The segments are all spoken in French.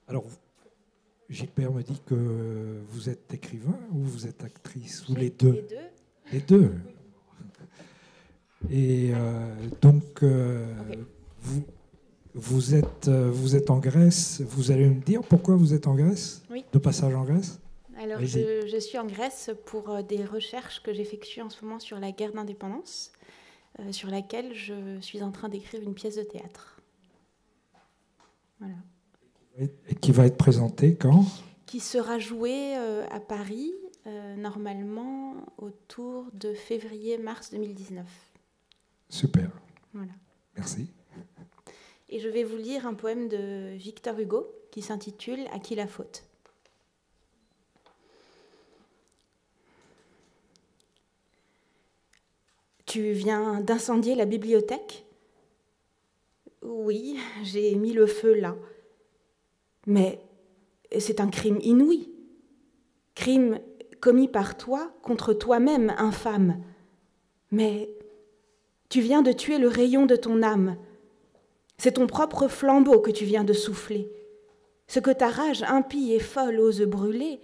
Alors, Gilbert me dit que vous êtes écrivain ou vous êtes actrice, ou les deux? Les deux. Les deux. Et donc, Ok. vous êtes en Grèce. Vous allez me dire pourquoi vous êtes en Grèce? Oui. De passage en Grèce? Alors, je suis en Grèce pour des recherches que j'effectue en ce moment sur la guerre d'indépendance, sur laquelle je suis en train d'écrire une pièce de théâtre. Voilà. Et qui va être présentée quand? Qui sera jouée à Paris, normalement autour de février-mars 2019. Super. Voilà. Merci. Et je vais vous lire un poème de Victor Hugo qui s'intitule « À qui la faute ?» Tu viens d'incendier la bibliothèque? Oui, j'ai mis le feu là. Mais c'est un crime inouï. Crime commis par toi contre toi-même, infâme. Mais tu viens de tuer le rayon de ton âme. C'est ton propre flambeau que tu viens de souffler. Ce que ta rage impie et folle ose brûler,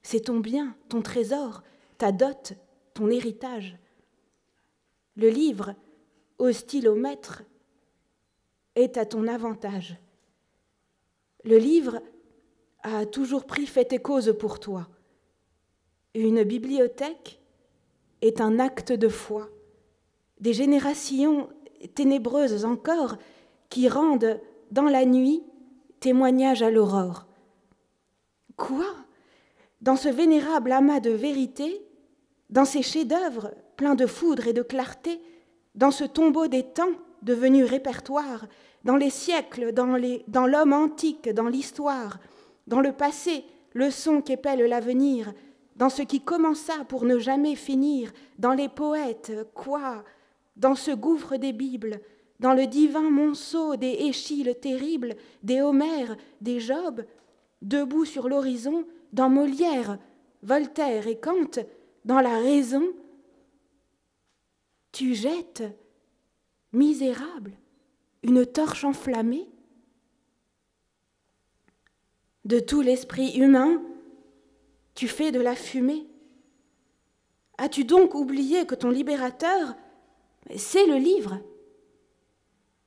c'est ton bien, ton trésor, ta dot, ton héritage. Le livre, hostile au maître, est à ton avantage. Le livre a toujours pris fait et cause pour toi. Une bibliothèque est un acte de foi. Des générations ténébreuses encore qui rendent dans la nuit témoignage à l'aurore. Quoi? Dans ce vénérable amas de vérité, dans ces chefs-d'œuvre pleins de foudre et de clarté, dans ce tombeau des temps devenu répertoire, dans les siècles, dans l'homme antique, dans l'histoire, dans le passé, le son qu'épelle l'avenir, dans ce qui commença pour ne jamais finir, dans les poètes, quoi? Dans ce gouffre des Bibles, dans le divin monceau des Échilles terribles, des Homères, des Job, debout sur l'horizon, dans Molière, Voltaire et Kant, dans la raison, tu jettes, misérable, une torche enflammée. De tout l'esprit humain, tu fais de la fumée. As-tu donc oublié que ton libérateur, c'est le livre?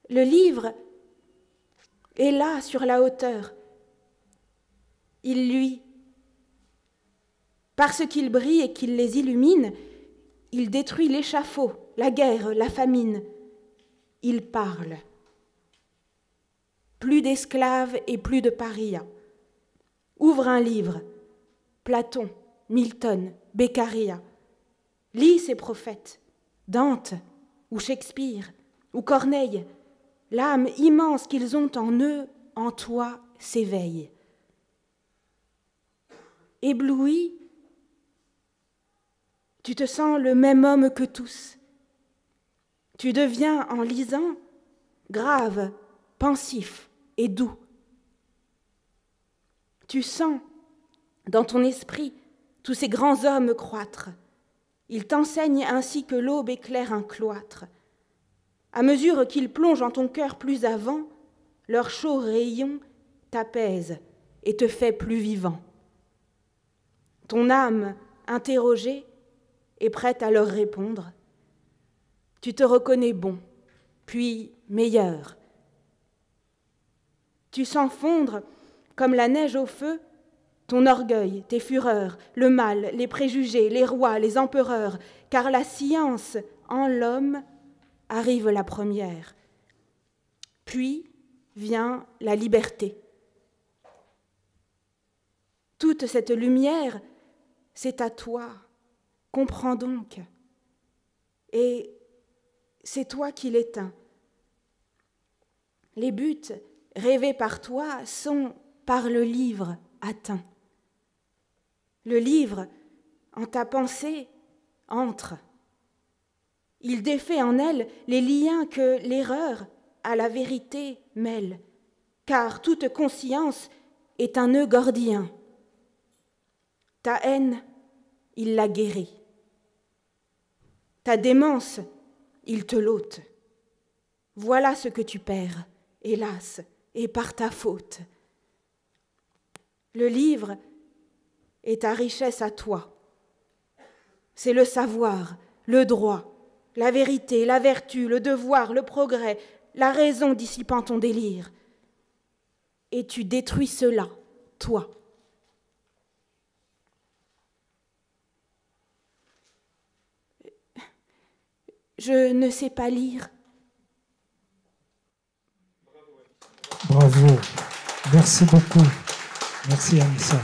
Le livre est là sur la hauteur. Il luit. Parce qu'il brille et qu'il les illumine, il détruit l'échafaud, la guerre, la famine. Il parle. Plus d'esclaves et plus de parias. Ouvre un livre. Platon, Milton, Beccaria. Lis ces prophètes, Dante ou Shakespeare ou Corneille. L'âme immense qu'ils ont en eux, en toi, s'éveille. Ébloui, tu te sens le même homme que tous. Tu deviens, en lisant, grave, pensif et doux. Tu sens, dans ton esprit, tous ces grands hommes croître. Ils t'enseignent ainsi que l'aube éclaire un cloître. À mesure qu'ils plongent en ton cœur plus avant, leur chaud rayon t'apaise et te fait plus vivant. Ton âme, interrogée, est prête à leur répondre. Tu te reconnais bon, puis meilleur. Tu sens fondre, comme la neige au feu, ton orgueil, tes fureurs, le mal, les préjugés, les rois, les empereurs, car la science en l'homme arrive la première. Puis vient la liberté. Toute cette lumière, c'est à toi. Comprends donc. Et c'est toi qui l'éteins. Les buts rêvés par toi sont, par le livre, atteints. Le livre, en ta pensée, entre. Il défait en elle les liens que l'erreur à la vérité mêle, car toute conscience est un nœud gordien. Ta haine, il la guérit. Ta démence, il te l'ôte. Voilà ce que tu perds, hélas, et par ta faute. Le livre est ta richesse à toi. C'est le savoir, le droit, la vérité, la vertu, le devoir, le progrès, la raison dissipant ton délire. Et tu détruis cela, toi. Je ne sais pas lire. Bravo. Merci beaucoup. Merci Anissa.